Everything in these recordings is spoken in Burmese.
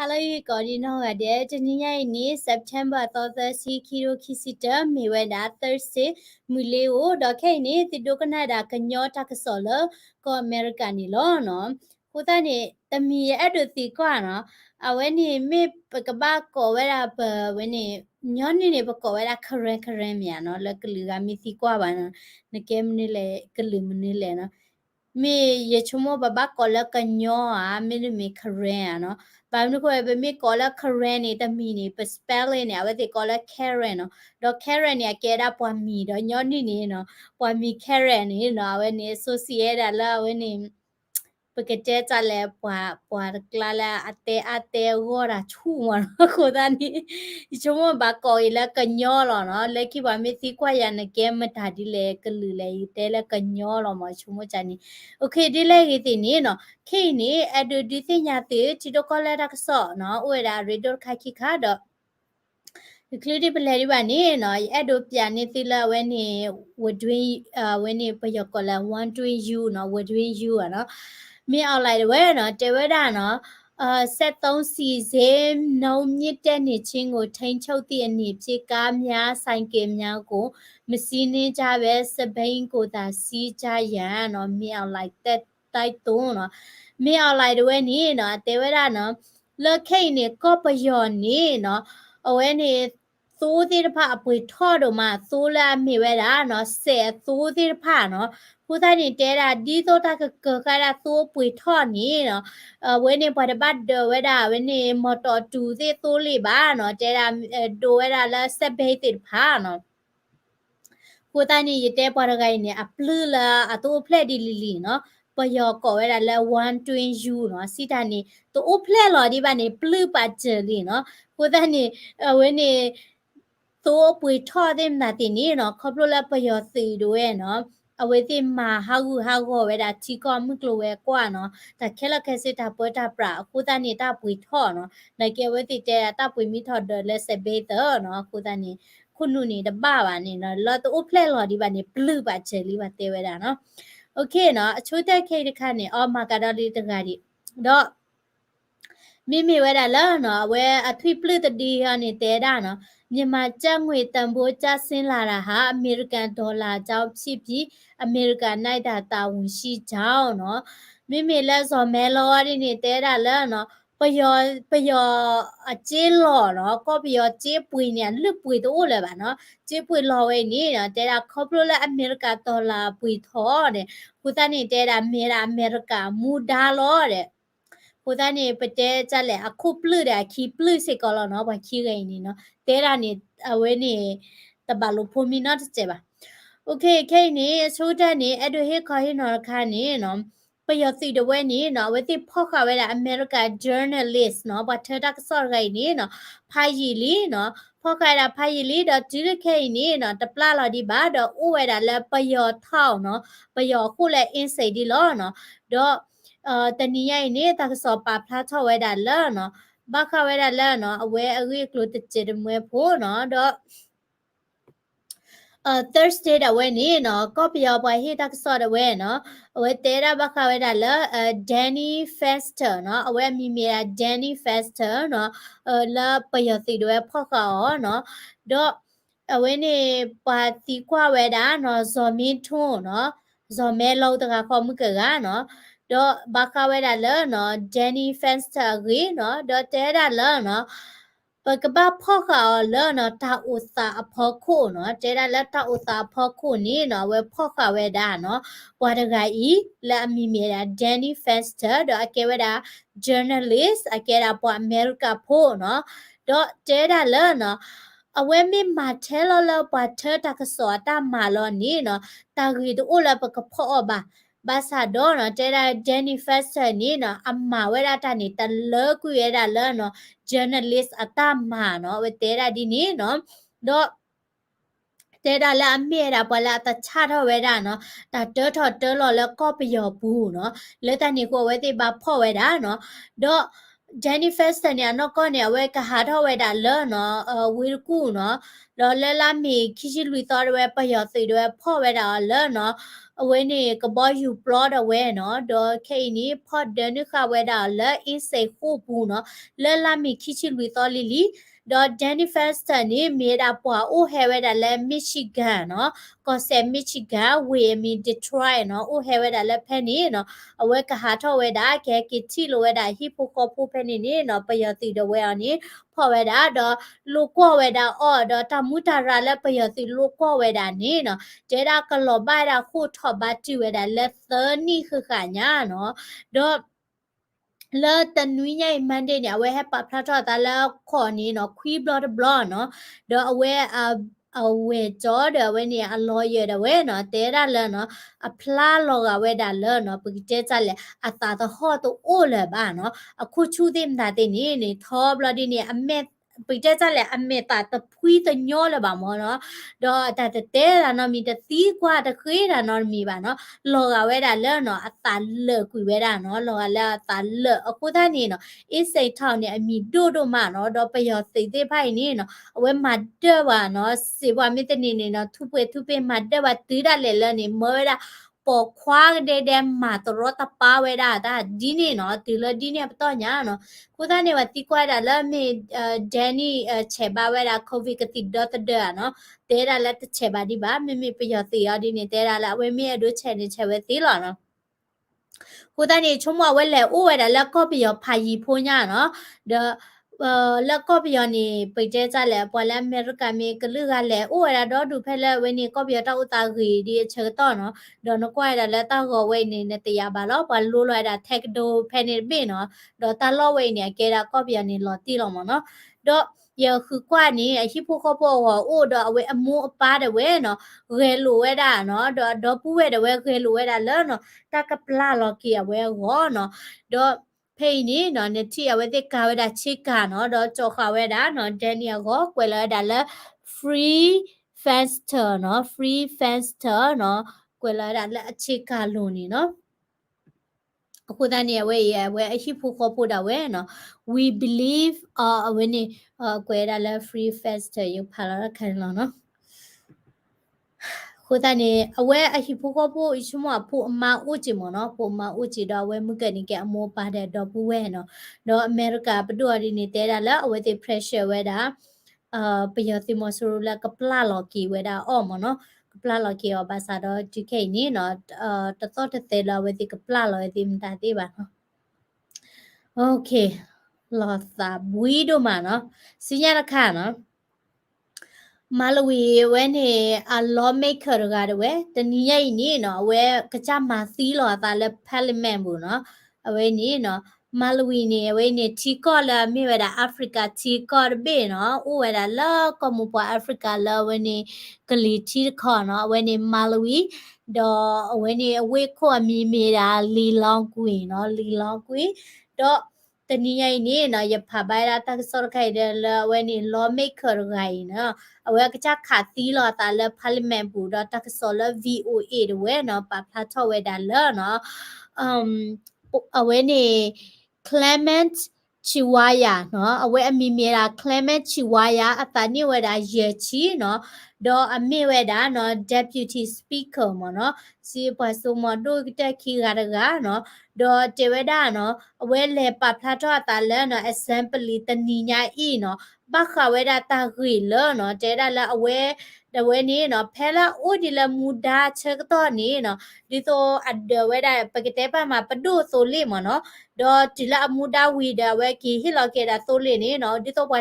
Hello, Corino. There, Janiya in September, the sea kilo kisita, Miweda, Thursday, Muleo, Dokane, the Dokanada, Kanyo Takasolo, Ko Americanilo, no? Kutani, the me eduthi quana, a when he me pacabacco, where up when he Nyoni Nebuco, where a caremia, no, like Ligamithi Quavana, the Kemnile, Kalumunilena. Me yechumo baba kola kanyo me karen no ba nu ko be me kola karen ni ta mi ni pe spelling ne ave te kola karen no do karen ya ke da pwa mi do nyo ni no pwa mi karen ni no ave ni associate la ave ni porque te chale pwa klala ate gora chuma ko da ni chumo ba ko ila kanyo lo no le ki ba me ti kwa ya ne ke ma ta di le ke lu le te le kanyo lo ma chumo cha ni okay di le ki ti ni no ke ni adu di ti nya ti ti do ko le da so no we da redo kha ki kha do including pele ba ni no adu pya ni ti la we ni we doing when ni pa yo ko la one doing you no we doing you no မင်းအောင်လိုက်ဝဲနော်တေဝဒနော်73စီစေနှုံမြင့်တဲ့နေချင်းကိုထိန်ချုပ်သည့်အနေဖြင့်ကားများဆိုင်ကယ်များကိုမစီးနှင်းကြပဲစပိန်ကိုသာစီးကြရန်နော်မင်းအောင်လိုက်တဲ့တိုက်သွန်းနော်မင်းအောင်လိုက်ဝဲနေနော်တေဝဒနော်လက်ခိတ်နေကော့ပယောနေနော်အဝဲနေသိုးသေးတစ်ဖအပွေထော့တော့မှသိုးလာမိဝဲတာနော်ဆဲသိုးသေးတစ်ဖနော်ผู้ท่านนี่เจราดีโตตาเกิดการตัวปุ๋ยทอดนี่เนาะเว้นในปัจจุบันเดเวดาเว้นในมอเตอร์จูเซตัวลีบ้าเนาะเจราดูเวดาแล้วเซเบติดผ้าเนาะผู้ท่านนี่ยึดแต่ปารกายเนี่ยอัปลือละตัวเพลดิลีเนาะปยอกอเวดาแล้ววันทวินยูเนาะสิท่านนี่ตัวเพลหลอดีบ้านนี่ปลือปัจเจลีเนาะผู้ท่านนี่เว้นในตัวปุ๋ยทอดเต็มนาทีนี้เนาะครอบครัวละปยอสีด้วยเนาะအဝေတိမာဟာဝဲတာချီကောမကလိုဝဲကွာနော်ဒါခဲလခဲစစ်တာပေါ်တာပရာအခုတနေတာပွေထော့နော်နိုင်ကဲဝဲတိတဲ့တာပွေမိထော့တယ်လက်စဘေးတော့နော်အခုတနေခုနုနေတပပါနေနော်လော်တိုဖလက်လော်ဒီပါနေဘလူးပါချယ်လေးပါတဲဝဲတာနော်โอเคနော်အချိုးတက်ခဲတခါနေအော်မာကာတော်လေးတခါဒီတော့မိဝဲတာလောနော်ဝဲအထွေပလတဒီဟာနေတဲတာနော်မြန်မာကျပ်ငွေတန်ဖိုးကျဆင်းလာတာဟာအမေရိကန်ဒေါ်လာကြောင့်ဖြစ်ပြီးအမေရိကန်နိုင်တာတာဝန်ရှိကြောင်းเนาะမိလက်စော်မဲလော်ရနေတဲတာလဲเนาะပယောအကျဲလော်เนาะကောပယောကျဲပွေနေလွတ်ပွေတော့လဲပါเนาะကျဲပွေလော်ဝဲနေเนาะတဲတာခေါပလိုလဲအမေရိကန်ဒေါ်လာပွေထော်တဲ့ခုတနေတဲတာအမေရိကန်မူဒါလော်တဲ့ကိုသားနေပတဲကြက်လေအခုပလွတဲ့ခီပလွစိကောလောနော်ဘာခီရင်းနေနော်တဲတာနေအဝဲနေတဘလို့ဖိုမီနော်တဲ့ပါโอเคခဲနေဆိုတဲ့နေအဒဟေခေါ်ဟိနော်ခါနေနော်ပယတိတဝဲနေနော်ဝတိဖောက်ခဝဲတဲ့အမေရိကန် journalist နော်ဘာထက်ဆော့ရိုင်းနေနော်ဖိုင်ဂျီလီနော်ဖောက်ခတာဖိုင်ဂျီလီတော့ဒီလခဲနေနော်တပလာလာဒီပါတော့ဥဝဲတာလဲပယောထောက်နော်ပယောခုလဲအင်းစိတ်ဒီလောနော်တော့တနီရိုင်နေတာကစောပါဖလားချဝဲတာလဲနော်ဘာခဝဲတာလဲနော်အဝဲအဝေးကလို့တချေတမွဲဖို့နော်တော့Thursday တဲ့ဝဲနေနော်ကော့ပယောပွားဟိတက်ဆော့တဲ့ဝဲနော်အဝဲတဲတာဘခဝဲတာလဲ Danny Fester နော်အဝဲမိမီယာ Danny Fester နော်လာပယောစီတွေဖောက်ခေါနော်တော့အဝဲနေပါတီခွာဝဲတာနော်ဇော်မင်းထွန်းနော်ဇော်မဲလောက်တကခေါ်မှုကနော်တော့ဘာခဝဲတာလဲနော် Danny Fester ကြီးနော်တော့တဲတာလဲနော်ပကပဖောက်ခါလဲနော်တာဥစာအဖောက်ခုနော်တဲတာလက်တာဥစာဖောက်ခုနီနော်ဝဲဖောက်ခါဝဲတာနော်ဘွာတကဤလာမီမီတာ Danny Fester တော့အကဲဝဲတာ journalist အကဲတာပေါ်အမေရိကဖို့နော်တော့တဲတာလဲနော်အဝဲမီမာထဲလောလောပါထဲတကစောတာမာလောနီနော်တာဂီတို့လပကဖောပါဘာသာတော့နော်တဲတာ Danny Fester နီနော်အမဝဲတာတနေတလကူရတာလဲနော် journalist အတမနော်ဝဲတဲတာဒီနီနော်တော့တဲတာလာအမေတာပလာတချတော့ဝဲတာနော်တာတော်လော်လဲကော့ပယောဘူးနော်လဲတနေကိုဝဲတိပါဖော့ဝဲတာနော်တော့ Danny Fester เนี่ยนอกก็เนี่ยเว้ยกะหาทอเวดาเลเนาะวิรกูเนาะแล้วละมีคิชิลุยตอเวปะยอสิด้วยพ่อเวดาเลเนาะ away ni kabo you plot away no do ke ni pot de ni kha we da le is say ko bu no le la mi kichi lui to lili do Danny Fester ni made up o have da le Michigan no ko se Michigan we mi Detroit no o have da le penny no away ka ha to we da ke ki ti lo we da hi pu ko pu penny ni no pa yo ti do we ani pho we da do lu ko we da o do ta mu ta ra le pa yo ti lu ko we da ni no เจดากะหลอบายดาคู่ทอบัตจิเวดาเลเซอร์นี่คือขาญาเนาะดอเลตันนุยใหญ่มันเดเนี่ยเวให้ปะพระทอตาแล้วขอนี้เนาะควีบลอดบลอเนาะดอเวเอาเวจอเดเวเนี่ยอลอยเดเวเนาะเตระเลเนาะอพลาลอกเวดาเลเนาะปกิเจจะเลอัตาตะฮอตโอเลบ้าเนาะอคุชูเต็มดาเตนี่นี่ทอบลอดีเนี่ยอเมปิเจจะเลอเมตาตะพุยตะญอเลบ้ามอเนาะดอตาเตเตระเนาะมีตะตีกว่าตะคุยระเนาะมีบ้าเนาะ လောကဝဲတာလဲနော်အတာလဲကွေဝဲတာနော်လောကလဲအတာလဲအခုသားနေနော်အစိတ်ထောင်းနေအမီတို့မနော်တော့ပယောစိတ်သေးဖိုင်နေနော်အဝဲမတက်ပါနော်စေဘွားမိတနေနေနော်ထုပေမတက်ပါတီးတာလဲနေမောတာပေါ်ခွာတဲ့မှာတော့တပါဝဲတာဒါဒီနေနော်ဒီလဒီနေပတော့ညာနော်ခုသားနေပါတီကွာတာလဲမေဒန်နီချေပါဝဲတာကိုဗစ်ကတိတော့တဲ့နော် တဲတာလက်တစ်ချက်ပါဒီပါမိမိပျော်သေးရဒီနေတဲတာလက်အဝဲမိရတို့ချက်နေချက်ပဲသေးလာနော်ကိုတန်းနေချုံမဝဲလဲအိုးဝဲတာလက်ကော့ပျော်ဖာရီဖိုးညာနော်ဒလက်ကော့ပျော်နေပိတ်တဲကြလဲပေါ်လဲအမေရိကန်မြေကလူကလဲအိုးဝဲတာတော့ဒူဖက်လဲဝဲနေကော့ပျော်တော့ဥတာကြီးဒီချက်တော့နော်ဒေါ်နကွာရလဲတော့ကောဝဲနေနဲ့တရားပါတော့ဘာလို့လွှဲတာထက်ဒိုဖဲနေပြီနော်ဒေါ်တာလော့ဝဲနေကဲတာကော့ပျော်နေလော်တီလော်မနော်တော့ เยอะคือกว่านี้ไอ้ที่พวกเขาบอกว่าโอ้ดอกเอาไว้อมูอป้าเดเว้เนาะเรลูเวดาเนาะดอกปูเวเดเว้เรลูเวดาเลเนาะตากะปลาลอกีเอาไว้งอเนาะดอกเพยนี่เนาะเนี่ยที่เอาไว้เด็กกาเวดาชิกาเนาะดอกจอคาเวดาเนาะเดเนียก็กวยเลยดาเล free faster เนาะ free faster เนาะกวยเลยดาเลชิกาลูนี่เนาะအခုတန်းနေဝဲရဝဲအရှိဖို့ခေါ်ဖို့တာဝဲနော် we believe ဝဲနေကွယ်တာလဲ free fester ရုပ်ဖလာခံလောနော်ခုတန်းနေအဝဲအရှိဖို့ခေါ်ဖို့ရှမဖို့အမဥကြည်မနော်ဖို့မဥကြည်တော့ဝဲမှုကနေကအမောပါတဲ့တော့ဘူးဝဲနော်တော့အမေရိကဘဒူအရီနေတဲ့တာလဲအဝဲတဲ့ pressure ဝဲတာပယောတိမဆူလာကပလာလော်ကီဝဲတာအော်မနော်ပလာလော်ကီရောဘာသာတော့ဒီခိနေနော်တတော်တဲ့လာဝဲဒီကပလာလော်ဒီမတာတိပါနော် โอเครอสาบุยดูมาเนาะสิญาละค่ะเนาะมาลวีเวนี่อะลอเมเคอร์กาดเวตะนีใหญ่นี่เนาะเวกะจามาซีลอตาเลพาร์ลิเมนต์บุเนาะအဝဲနေနော်မာလဝီနေအဝဲနေတီကောလာမြေဝဲတာအာဖရိကတီကောဘေနော်ဥဝဲတာလာကမပွားအာဖရိကလာဝဲနေကလီတီခေါ်နော်အဝဲနေမာလဝီဒေါ်အဝဲနေအဝဲခေါ်အမီမေတာလီလောင်ကွေနော်လီလောင်ကွေဒေါ်တနည်းရိုင်းနေနော်ရဖပိုင်ရာတက်စောခိုင်တယ်လာဝဲနေလောမေခရဂိုင်နော်အဝဲကကြခါသီလောတာလပါလီမန်ဘူတော့တက်စောလ VOA တဝဲနော်ပပလာထောဝဲတာလာနော်အဝဲနေ Clement Chiwaya เนาะအဝဲအမီမီရာ Clement Chiwaya အတနိဝဲတာရချီเนาะဒေါ်အမေဝဲတာเนาะ Deputy Speaker မเนาะစီပွားစုံမတို့တက်ခီရကเนาะဒေါ်တေဝဲတာเนาะအဝဲလေပပလာတော့တာလဲเนาะ assembly တနီညာဤเนาะဘခဝဲတာတာဂီလเนาะတဲတာလဲအဝဲတဝဲနေเนาะဖဲလာအိုဒီလမူဒါချက်တော့နေเนาะဒီတော့အဒဝဲတာပကတဲ့ပါမှာပဒုဆိုလေမเนาะဒေါ်ဒီလာအမူဒါဝီဒါဝဲကီဟီလော်ကေဒါဆိုလေနေเนาะဒီတော့ဘာ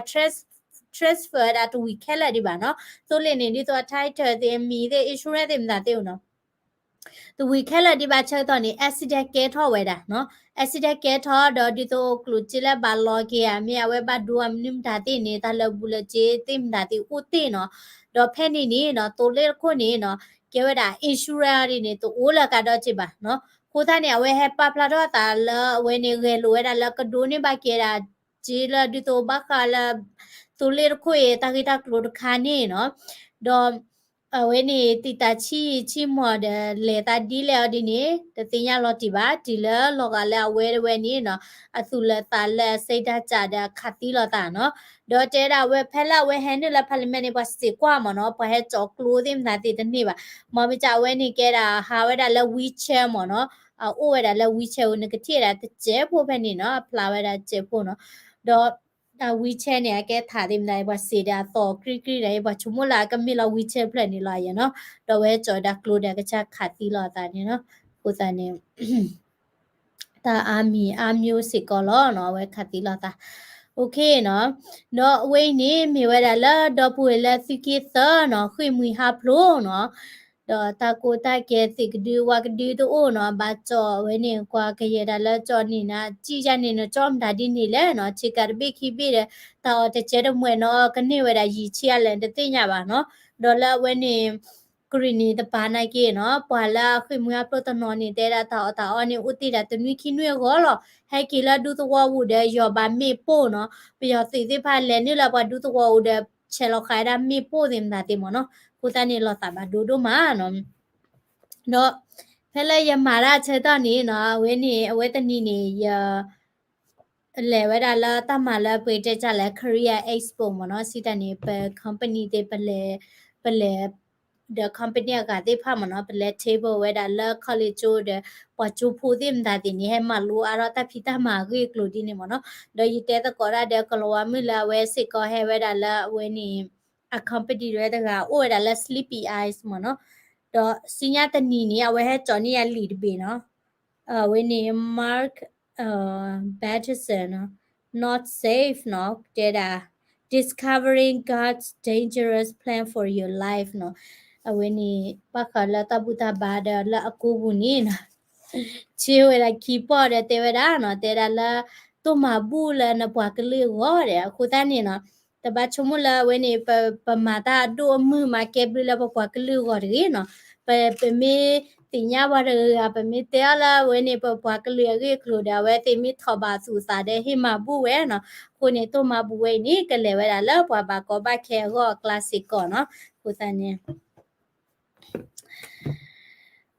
transfer ဒါတူဝီခဲလာဒီပါเนาะဆိုလေနေဒီတော့ title တဲ့မီတဲ့ insurance တဲ့မသာတဲ့เนาะသူဝီခဲလာဒီပါချက်တော့နေ accident care ထောက်ဝဲတာเนาะ accident care ထောက်တော့ဒီတော့ကလူချစ်လက်ပါလော်ကေအမေဝဲပါဒူအမနိမတာတဲ့နေတာလဘူးလချေတဲ့မတာတဲ့ဦးတဲ့เนาะဒေါ်ဖဲနေနေเนาะတိုလေခုနေเนาะကဲဝဲတာ insurance တွေနေတူအိုးလာကတော့ချစ်ပါเนาะကိုသားနေအဝဲဟက်ပါပလာတော့တာလဝဲနေရဲလိုဝဲတာလကဒိုနေပါကေတာဂျီလာဒီတော့ဘခါလာတိုလေခုရတာဂီတာကလိုခါနေเนาะဒေါ် เวนี่ติตาชีหมอเดเลตาดีแล้วดินี่แต่ติญาลอติบาดีแล้วลอกาแล้วเวนี่เนาะอสุลตาเลเซดาจาดาขัดติลอตาเนาะดอเจดาเวเพลาเวแฮนดลพาร์ลิเมนต์บัสติกว่าหมอเนาะพอให้จอกคลูดิมนาติตนี่บามอมิจาเวนี่แกดาฮาเวดาเลวีแชร์หมอเนาะโอเวดาเลวีแชร์นกที่ดาเจ็บพวกเพนี่เนาะพลาเวดาเจ็บพวกเนาะดอวีแชร์เนี่ยแกถ่ายดิมได้บัสเสียต่อกรีได้บัชุมุลาก็มีเราวีแชร์เพลนี่ลายเนาะ တော့ဝဲကြော်ဒါကလိုဒါကချခတ်တီလာတာနေနော်ကိုစနေတာအာမျိုးစစ်ကောလောနော်ဝဲခတ်တီလာတာโอเคเนาะเนาะเว้ยนี่มีเวลาละดอปุเอละสิกิซะเนาะคุยมุยฮาโปรเนาะดอตาโกตาเกสิกดูวากดูโตเนาะบาจอเว้ยนี่กว่าเกยดาละจอนี่นะจีจานี่เนาะจอมดาดินี่แหละเนาะชิกาเบคิเบเดตาอเตเจดมวยเนาะกะนี่เวลายีเชียแลนเตญาบาเนาะดอละเว้ยนี่กรีนีตะปานาเกเนาะปวาละคุยมุยฮาโปรตนอนี่เตระตาอตาอนี่อุติดาตนุคินวยกอลอให้กีละดูตัววูเดยอบาเมโปเนาะပျော်စီစီဖာလဲနေလာဘဒူတော့ဦးတဲ့ချဲလောက်ခိုင်တာမိပို့တင်တာတင်မနော်ကိုတန်းနေလောက်တာပါဒူတို့မှာနော်တော့ဖဲလဲရမာရချဲတော့နေနော်ဝင်းနေအဝဲတနီနေရလဲဝဲတာလာတမလာပေတဲ့ကြလဲ Korea Expo မနော်စီတနေပဲ company တွေပလဲ the company ကတိဖမနော်ပလဲ table ဝဲတာလာ college တဲ့ပချူဖူတင်တာတင်နေဟဲမလူအရတာဖိတမှာကြီးကလိုဒီနေမနော်ဒယီတဲတကောရတဲ့ကလောဝမီလာဝဲစစ်ကောဟဲဝဲတာလာဝဲနေ a company ရဲတကအိုဝဲတာလာ sleepy eyes မနော်တော့စညာတနီနေဝဲဟဲဂျော်နီယာလီဒဘေနော်ဝဲနေ Mark Batterson not safe နော်တဲ့တာ discovering God's dangerous plan for your life နော်အဝဲနေပခလာတပုတဘာဒလာအကူဘူးနေနော်ချေဝဲလာခီပေါ်တဲ့တေဝဲတာနော်တဲ့တာလာတုမဘူးလာနပွားကလေးဝါတဲ့အခုတန်းနေနော်တပတ်ချုံမလာဝဲနေပမာတာဒိုမှုမှာကဲဘလပွားကလေးဝါတဲ့နော်ပမေတင်ညာဝရပမေတဲလာဝဲနေပွားကလေးရေခလိုဒါဝဲတေမီထဘာစုစားတဲ့ဟိမဘူးဝဲနော်ကိုနေတုမဘူးဝဲနေကလေးဝဲလာလပွားပါကောဘခဲရောကလစ်စစ်ကောနော်ကိုတန်းနေ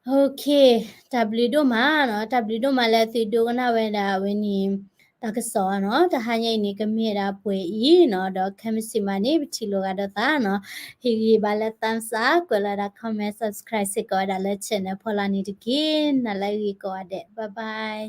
โอเค W တို့မှာเนาะ W တို့မှာလည်းစီဒိုကနာဝဲတာဝင်းနီတကစောเนาะတဟန်ရိတ်နေကမြေတာပွေဤเนาะတော့ chemistry မှာနေချီလိုကတော့တာเนาะဟီရီဘာလက်တန်းစာကွယ်လာတာ comment subscribe စစ်ကောတာလည်း channel ဖော်လာနေတကင်းနလိုက်ရီကောတဲ့ bye bye